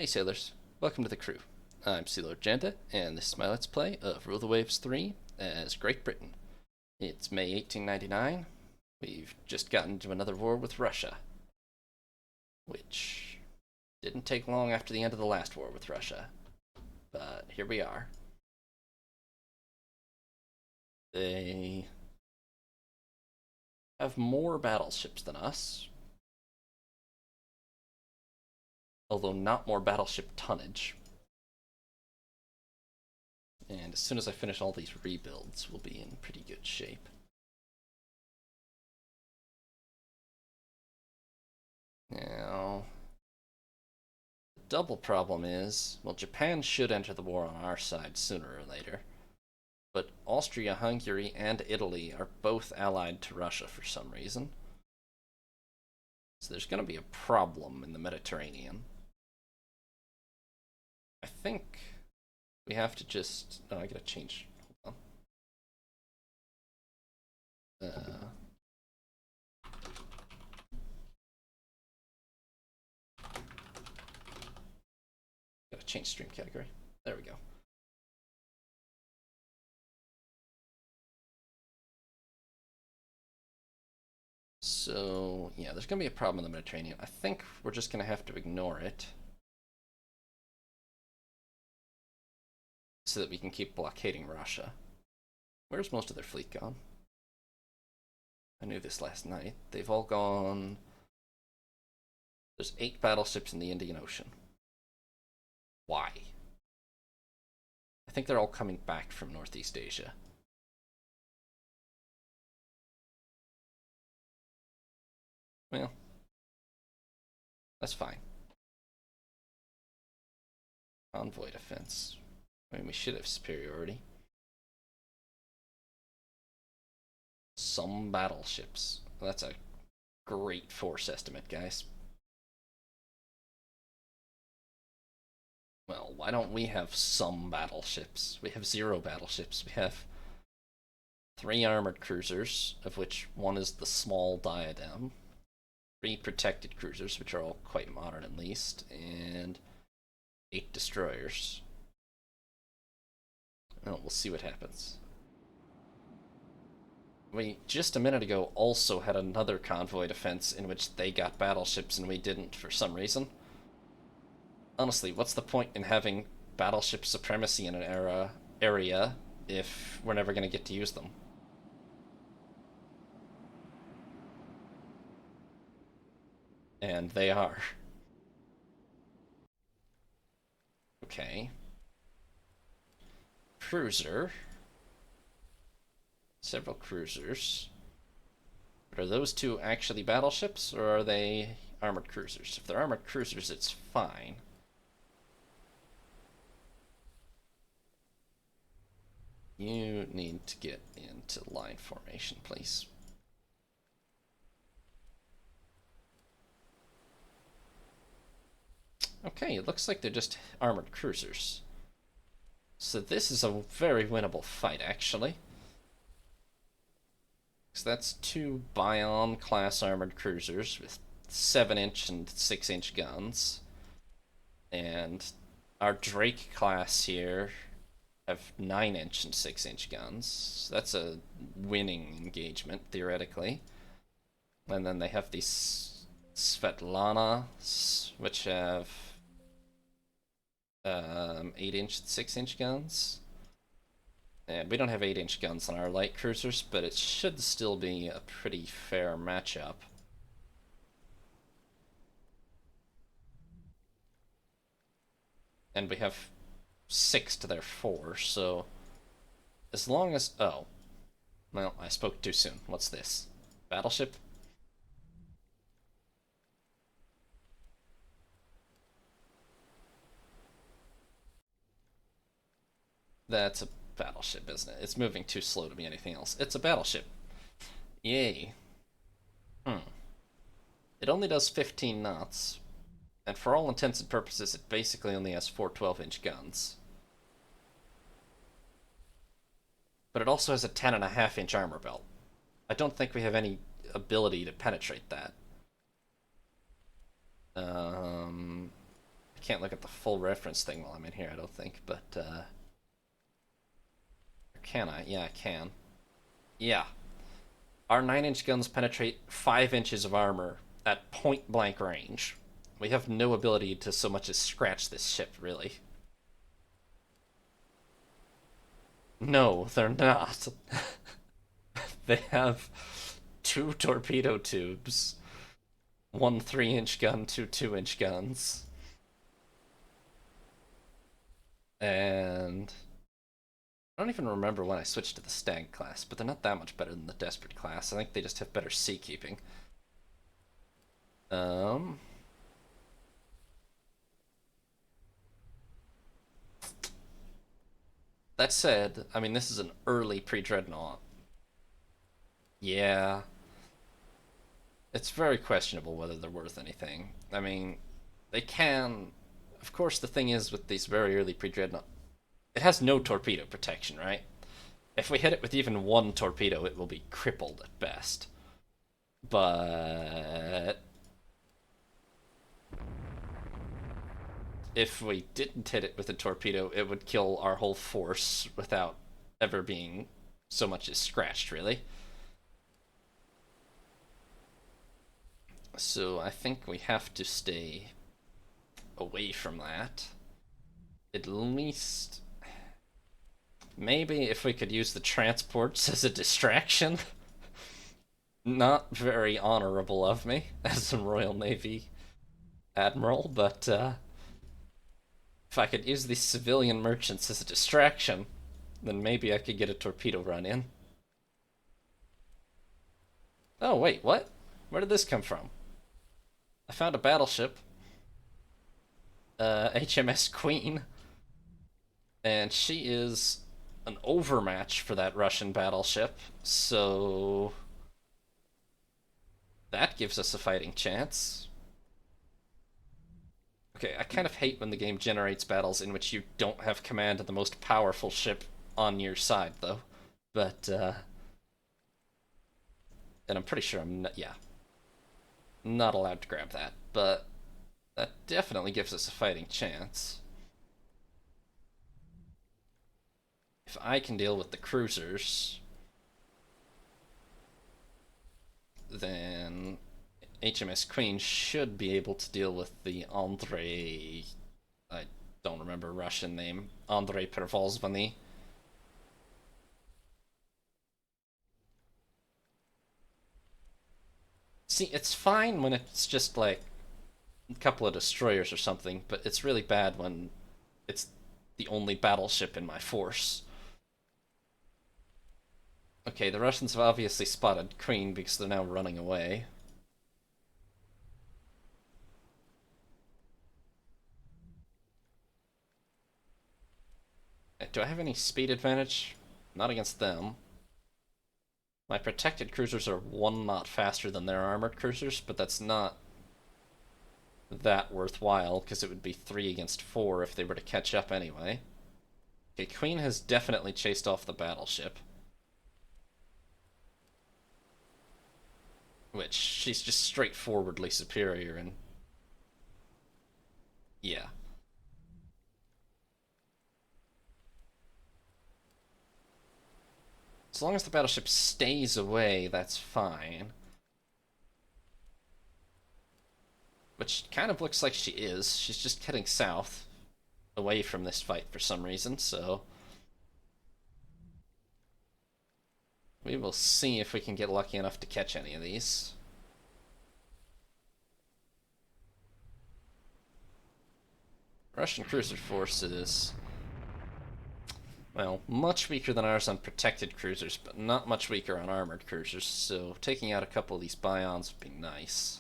Hey sailors, welcome to the crew. I'm Sealor Janda, and this is my Let's Play of Rule the Waves 3 as Great Britain. It's May 1899. We've just gotten into another war with Russia, which didn't take long after the end of the last war with Russia, but here we are. They have more battleships than us, although not more battleship tonnage. And as soon as I finish all these rebuilds, we'll be in pretty good shape. Now, the double problem is, well, Japan should enter the war on our side sooner or later, but Austria, Hungary, and Italy are both allied to Russia for some reason. So there's going to be a problem in the Mediterranean. I think we have to just... Oh, I gotta change. Hold on. Gotta change stream category. There we go. So, yeah, there's gonna be a problem in the Mediterranean. I think we're just gonna have to ignore it so that we can keep blockading Russia. Where's most of their fleet gone? I knew this last night. They've all gone... There's 8 battleships in the Indian Ocean. Why? I think they're all coming back from Northeast Asia. Well, that's fine. Convoy defense. I mean, we should have superiority. Some battleships. Well, that's a great force estimate, guys. Well, why don't we have some battleships? We have 0 battleships. We have 3 armored cruisers, of which one is the small Diadem. 3 protected cruisers, which are all quite modern at least, and 8 destroyers. Well, we'll see what happens. We, just a minute ago, also had another convoy defense in which they got battleships and we didn't for some reason. Honestly, what's the point in having battleship supremacy in an area if we're never going to get to use them? And they are. Okay. Cruiser. Several cruisers. But are those 2 actually battleships, or are they armored cruisers? If they're armored cruisers, it's fine. You need to get into line formation, please. Okay, it looks like they're just armored cruisers. So this is a very winnable fight, actually. So that's 2 Bion class armored cruisers with 7-inch and 6-inch guns. And our Drake class here have 9-inch and 6-inch guns. So that's a winning engagement, theoretically. And then they have these Svetlana, which have 8-inch and 6-inch guns. And we don't have 8-inch guns on our light cruisers, but it should still be a pretty fair matchup. And we have 6 to their 4, so as long as... Oh. Well, I spoke too soon. What's this? Battleship? That's a battleship, isn't it? It's moving too slow to be anything else. It's a battleship. Yay. It only does 15 knots, and for all intents and purposes, it basically only has 4 12-inch guns. But it also has a 10.5-inch armor belt. I don't think we have any ability to penetrate that. I can't look at the full reference thing while I'm in here, I don't think, but, can I? Yeah, I can. Yeah. Our 9-inch guns penetrate 5 inches of armor at point blank range. We have no ability to so much as scratch this ship, really. No, they're not. They have 2 torpedo tubes, 1 3-inch gun, 2 2-inch guns. And I don't even remember when I switched to the Stag class, but they're not that much better than the Desperate class. I think they just have better seakeeping. Um, that said, I mean, this is an early pre-dreadnought. Yeah, it's very questionable whether they're worth anything. I mean, they can. Of course, the thing is with these very early pre-dreadnought, it has no torpedo protection, right? If we hit it with even 1 torpedo, it will be crippled at best. But if we didn't hit it with a torpedo, it would kill our whole force without ever being so much as scratched, really. So I think we have to stay away from that. At least, maybe if we could use the transports as a distraction. Not very honorable of me as a Royal Navy admiral, but if I could use these civilian merchants as a distraction, then maybe I could get a torpedo run in. Oh, wait, what? Where did this come from? I found a battleship, HMS Queen, and she is an overmatch for that Russian battleship, so that gives us a fighting chance. Okay, I kind of hate when the game generates battles in which you don't have command of the most powerful ship on your side, though. But, and I'm pretty sure I'm not, yeah, not allowed to grab that, but that definitely gives us a fighting chance. If I can deal with the cruisers, then HMS Queen should be able to deal with the Andrei. I don't remember Russian name. Andrei Pervolzvany. See, it's fine when it's just like a couple of destroyers or something, but it's really bad when it's the only battleship in my force. Okay, the Russians have obviously spotted Queen because they're now running away. Do I have any speed advantage? Not against them. My protected cruisers are 1 knot faster than their armored cruisers, but that's not that worthwhile because it would be 3 against 4 if they were to catch up anyway. Okay, Queen has definitely chased off the battleship. Which, she's just straightforwardly superior and... yeah. As long as the battleship stays away, that's fine. Which kind of looks like she is. She's just heading south, away from this fight for some reason, so... we will see if we can get lucky enough to catch any of these. Russian cruiser forces... well, much weaker than ours on protected cruisers, but not much weaker on armored cruisers, so taking out a couple of these Bions would be nice.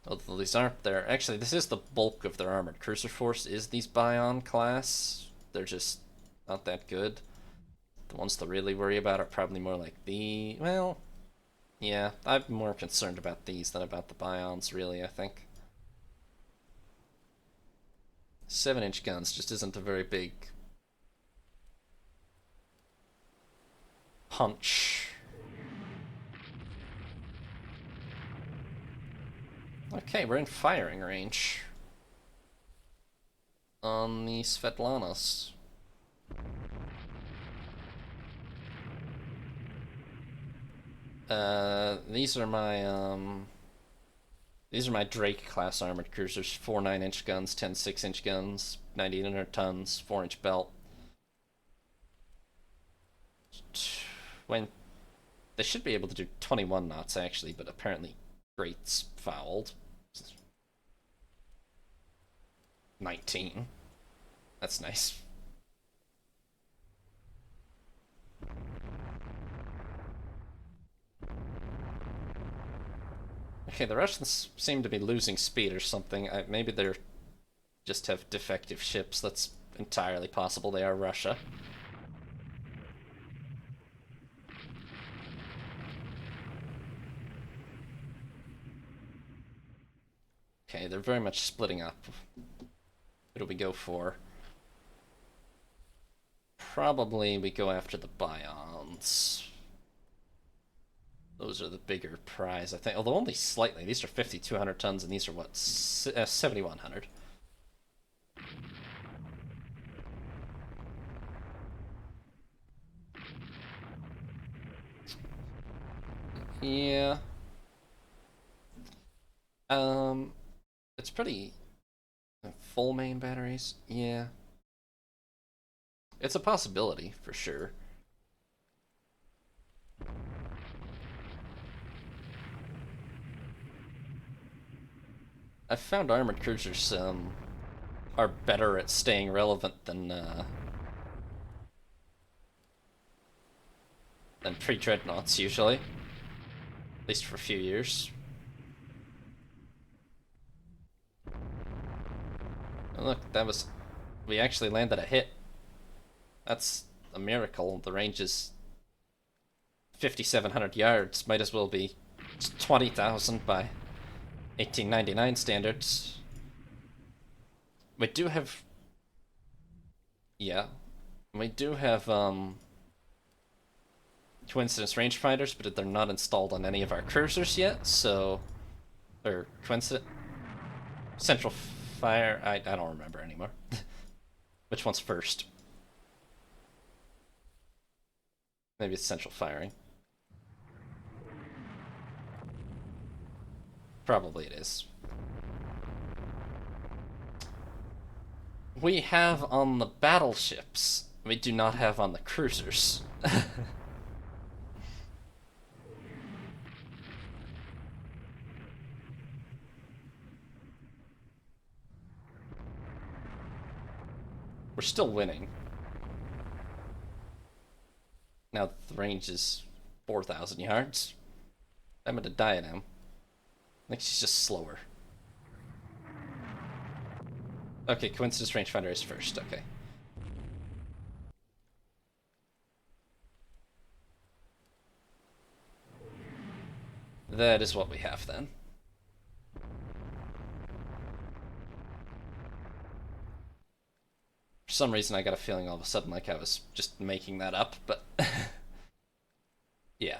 Although these aren't there. Actually, this is the bulk of their armored cruiser force, is these Bion class. They're just not that good. The ones to really worry about are probably more like the... well, yeah, I'm more concerned about these than about the Bions, really, I think. 7-inch guns just isn't a very big punch. Okay, we're in firing range. on the Svetlanas. These are my Drake class armored cruisers. 4 9-inch guns, 10 6-inch guns, 1,900 tons, 4-inch belt. When they should be able to do 21 knots actually, but apparently Great's fouled. 19. That's nice. Okay, the Russians seem to be losing speed or something. Maybe they're just have defective ships. That's entirely possible. They are Russia. Okay, they're very much splitting up. What do we go for? Probably we go after the Bions. Those are the bigger prize, I think. Although only slightly. These are 5,200 tons, and these are what? 7,100. Yeah. It's pretty... Full main batteries? Yeah. It's a possibility, for sure. I've found armored cruisers are better at staying relevant than pre-dreadnoughts usually, at least for a few years. And look, we actually landed a hit. That's a miracle. The range is 5,700 yards. Might as well be 20,000 by 1899 standards. We do have... Yeah. We do have, coincidence rangefinders, but they're not installed on any of our cruisers yet, so... Or coincident... Central fire... I don't remember anymore. Which one's first? Maybe it's central firing. Probably it is. We have on the battleships. We do not have on the cruisers. We're still winning. Now the range is 4,000 yards. I'm at a diadem. I think she's just slower. Okay, coincidence rangefinder is first, okay. That is what we have then. For some reason I got a feeling all of a sudden like I was just making that up, but... yeah.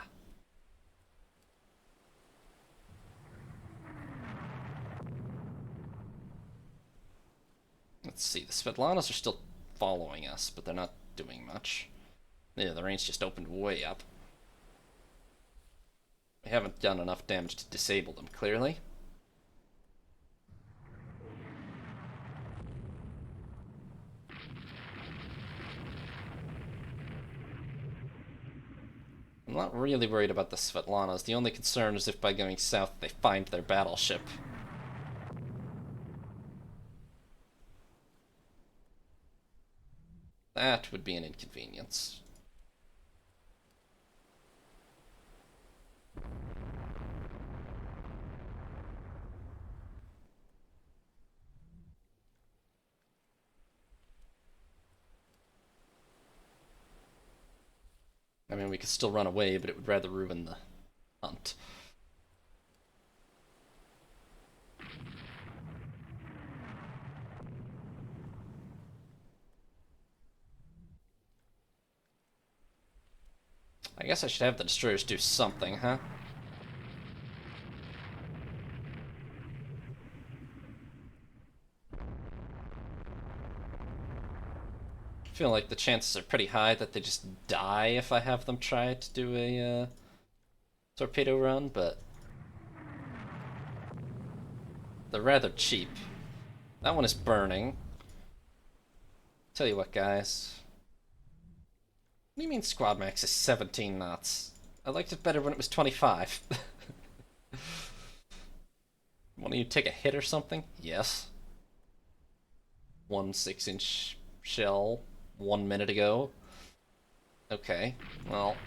Let's see, the Svetlanas are still following us, but they're not doing much. Yeah, the range just opened way up. We haven't done enough damage to disable them, clearly. I'm not really worried about the Svetlanas. The only concern is if by going south they find their battleship. That would be an inconvenience. I mean, we could still run away, but it would rather ruin the hunt. I guess I should have the destroyers do something, huh? feel like the chances are pretty high that they just die if I have them try to do a torpedo run, but they're rather cheap. That one is burning. Tell you what, guys. What do you mean squad max is 17 knots? I liked it better when it was 25. Want you to take a hit or something? Yes. 1 6-inch shell 1 minute ago. Okay, well.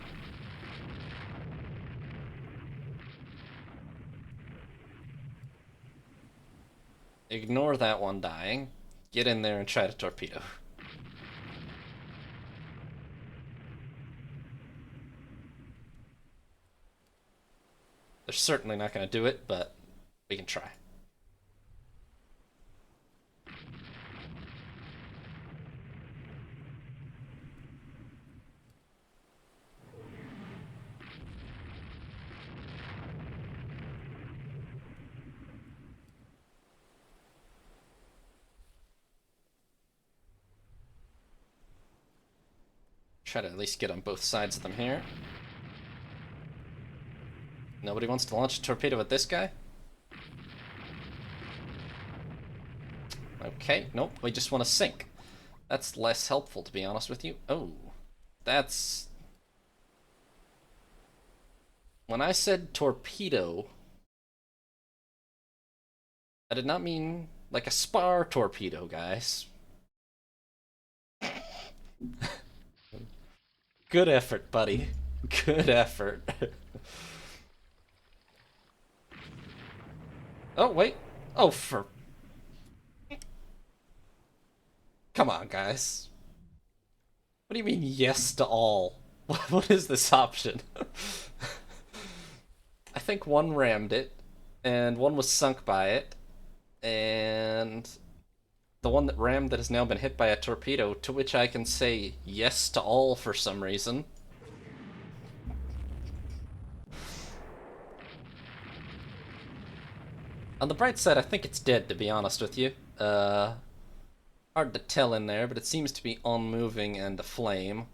Ignore that one dying. Get in there and try to torpedo. They're certainly not going to do it, but we can try. Try to at least get on both sides of them here. Nobody wants to launch a torpedo at this guy? Okay, nope, we just want to sink. That's less helpful, to be honest with you. Oh, that's... When I said torpedo, I did not mean like a spar torpedo, guys. Good effort, buddy. Good effort. Oh, wait. Oh, for... Come on, guys. What do you mean yes to all? What is this option? I think one rammed it, and one was sunk by it, and the one that rammed that has now been hit by a torpedo, to which I can say yes to all for some reason. On the bright side, I think it's dead, to be honest with you. Hard to tell in there, but it seems to be unmoving and aflame.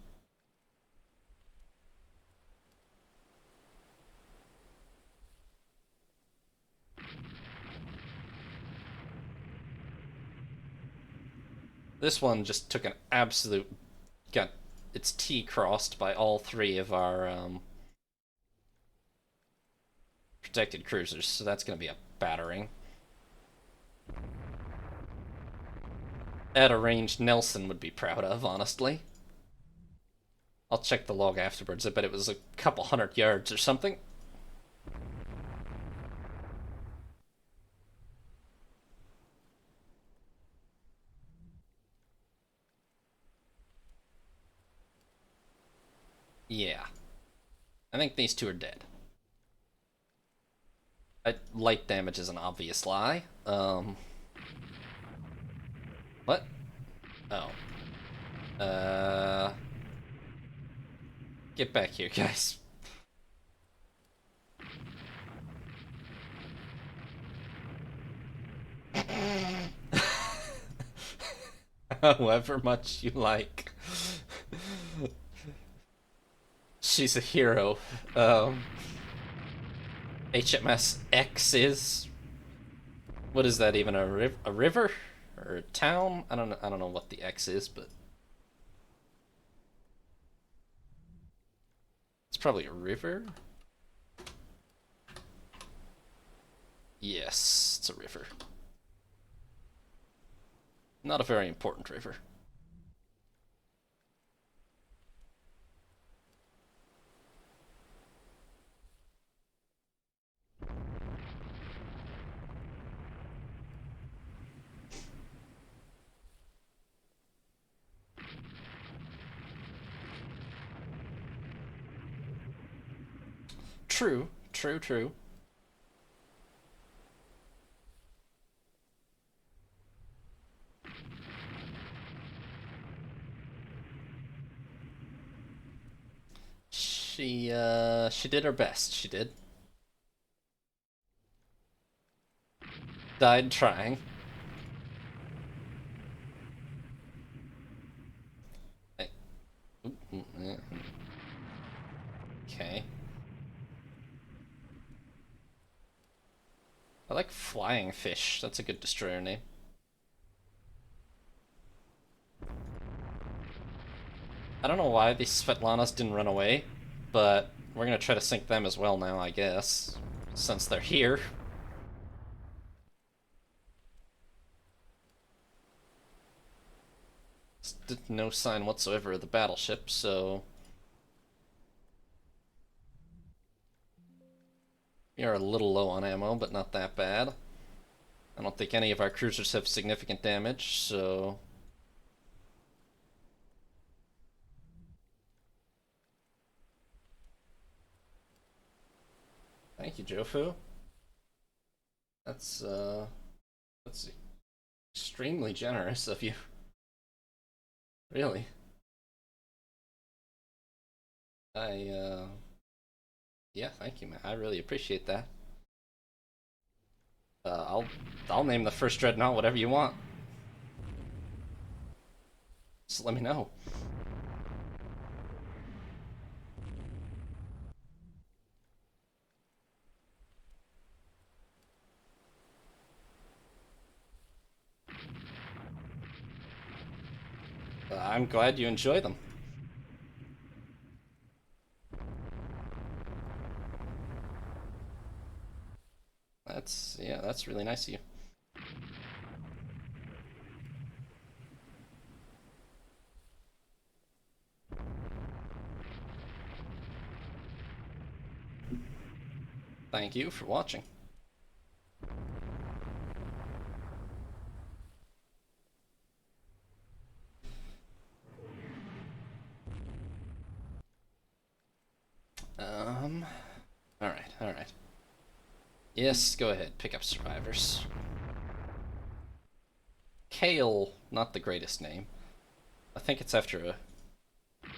This one just took an absolute... got its T crossed by all three of our protected cruisers, so that's going to be a battering. At a range Nelson would be proud of, honestly. I'll check the log afterwards. I bet it was a couple 100 yards or something. Yeah. I think these two are dead. Light damage is an obvious lie. What? Oh. Get back here, guys. However much you like. She's a hero. HMS X is... What is that even? A river? Or a town? I don't know what the X is, but... It's probably a river? Yes, it's a river. Not a very important river. True, true, true. She did her best, she did. Died trying. Okay. I like flying fish. That's a good destroyer name. I don't know why these Svetlanas didn't run away, but we're gonna try to sink them as well now, I guess, since they're here. No sign whatsoever of the battleship, so we are a little low on ammo, but not that bad. I don't think any of our cruisers have significant damage, so thank you, Jofu. That's that's extremely generous of you. Really. I yeah, thank you, man. I really appreciate that. I'll name the first dreadnought whatever you want. Just let me know. I'm glad you enjoy them. Yeah, that's really nice of you. Thank you for watching. Alright, alright. Yes, go ahead, pick up survivors. Kale, not the greatest name. I think it's after a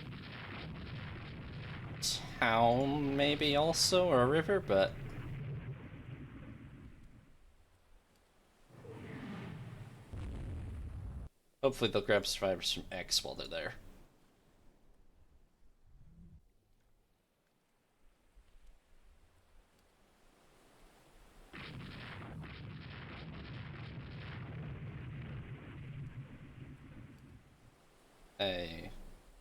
town, maybe also, or a river, but hopefully they'll grab survivors from X while they're there. Hey,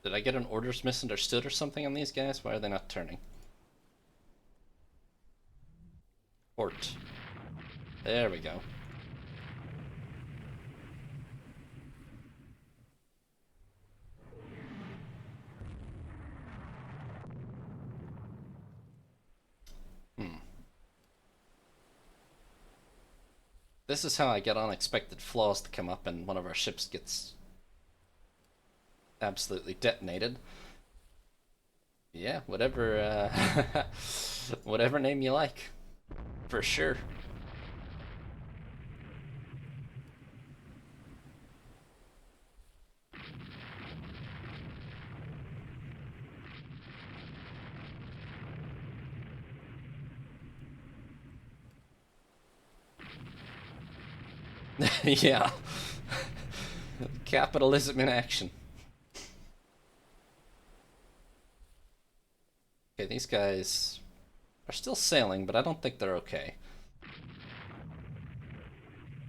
did I get an orders misunderstood or something on these guys? Why are they not turning? Port. There we go. This is how I get unexpected flaws to come up and one of our ships gets absolutely detonated. Yeah, whatever, whatever name you like. For sure. Yeah. Capitalism in action. Okay, these guys are still sailing, but I don't think they're okay.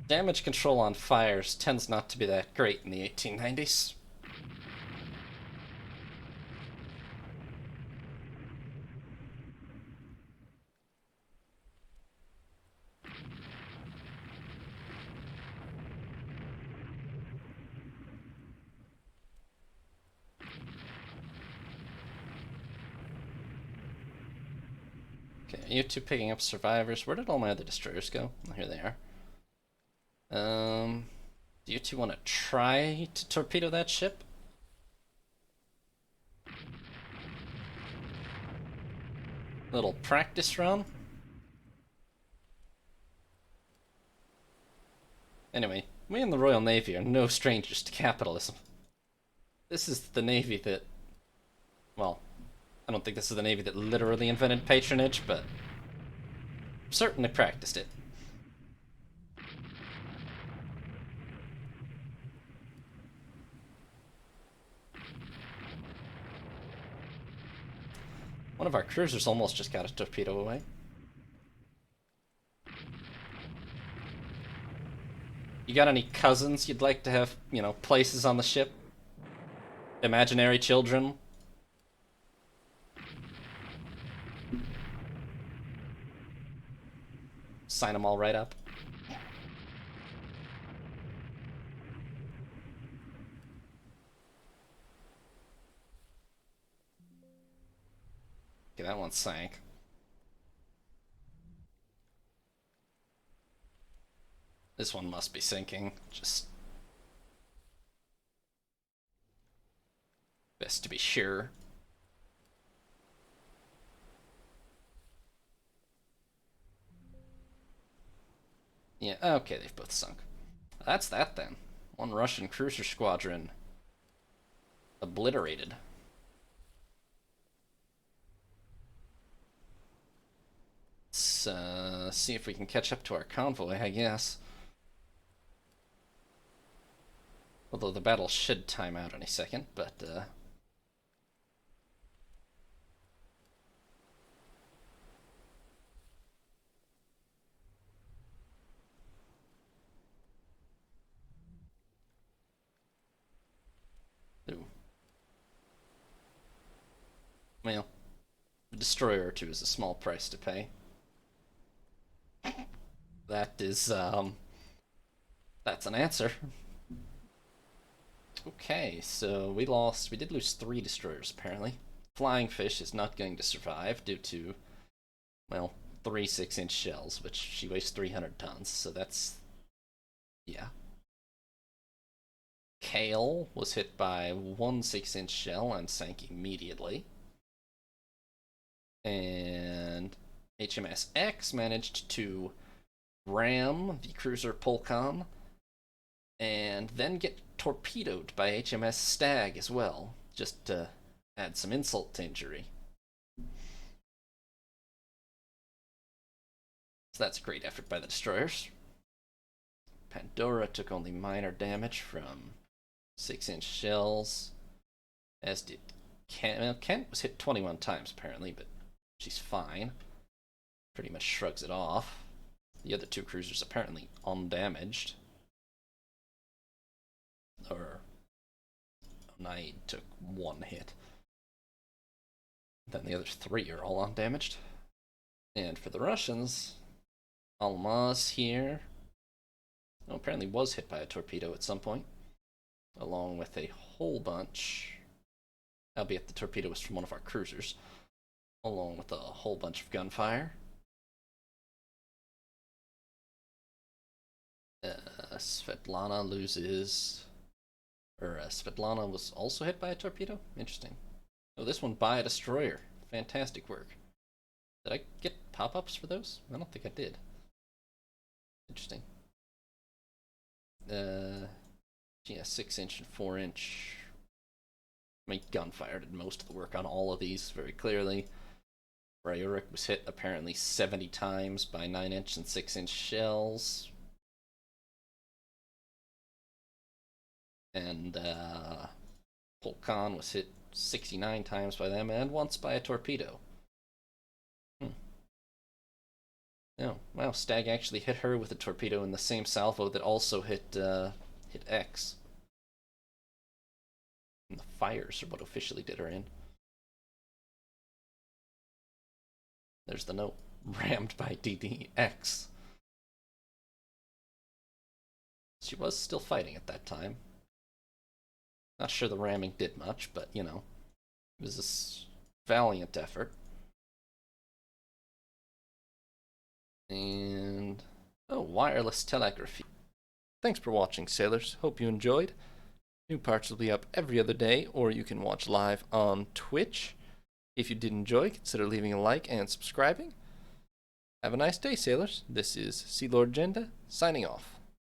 Damage control on fires tends not to be that great in the 1890s. Okay, you two picking up survivors. Where did all my other destroyers go? Oh, here they are. Do you two want to try to torpedo that ship? Little practice run? Anyway, we in the Royal Navy are no strangers to capitalism. This is the Navy that, well, I don't think this is the Navy that literally invented patronage, but certainly practiced it. One of our cruisers almost just got a torpedo away. You got any cousins you'd like to have, you know, places on the ship? Imaginary children? Sign them all right up. Okay, that one sank. This one must be sinking. Just best to be sure. Yeah, okay, they've both sunk. That's that then. One Russian cruiser squadron obliterated. Let's see if we can catch up to our convoy, I guess. Although the battle should time out any second, but ooh. Well, a destroyer or two is a small price to pay. That is, that's an answer. Okay, so we did lose 3 destroyers apparently. Flying Fish is not going to survive due to, well, 3 6-inch shells, which she weighs 300 tons, so that's, yeah. Kale was hit by 1 6-inch shell and sank immediately. And HMS X managed to ram the cruiser Polkon and then get torpedoed by HMS Stag as well, just to add some insult to injury. So that's a great effort by the destroyers. Pandora took only minor damage from 6-inch shells, as did Kent. Well, Kent was hit 21 times apparently, but she's fine. Pretty much shrugs it off. The other 2 cruisers apparently undamaged. Or Onaid took 1 hit. Then the other 3 are all undamaged. And for the Russians, Almaz here, apparently was hit by a torpedo at some point, along with a whole bunch, albeit the torpedo was from one of our cruisers, along with a whole bunch of gunfire. Svetlana loses, or Svetlana was also hit by a torpedo? Interesting. Oh, this one by a destroyer. Fantastic work. Did I get pop-ups for those? I don't think I did. Interesting. Yeah, 6-inch and 4-inch. I mean, gunfire did most of the work on all of these very clearly. Rayuric was hit apparently 70 times by 9-inch and 6-inch shells. And Polkon was hit 69 times by them and once by a torpedo. Oh, wow, Stag actually hit her with a torpedo in the same salvo that also hit X. And the fires are what officially did her in. There's the note. Rammed by DDX. She was still fighting at that time. Not sure the ramming did much, but, you know, it was a valiant effort. And, oh, wireless telegraphy. Thanks for watching, sailors. Hope you enjoyed. New parts will be up every other day, or you can watch live on Twitch. If you did enjoy, consider leaving a like and subscribing. Have a nice day, sailors. This is Sea Lord Jenda, signing off.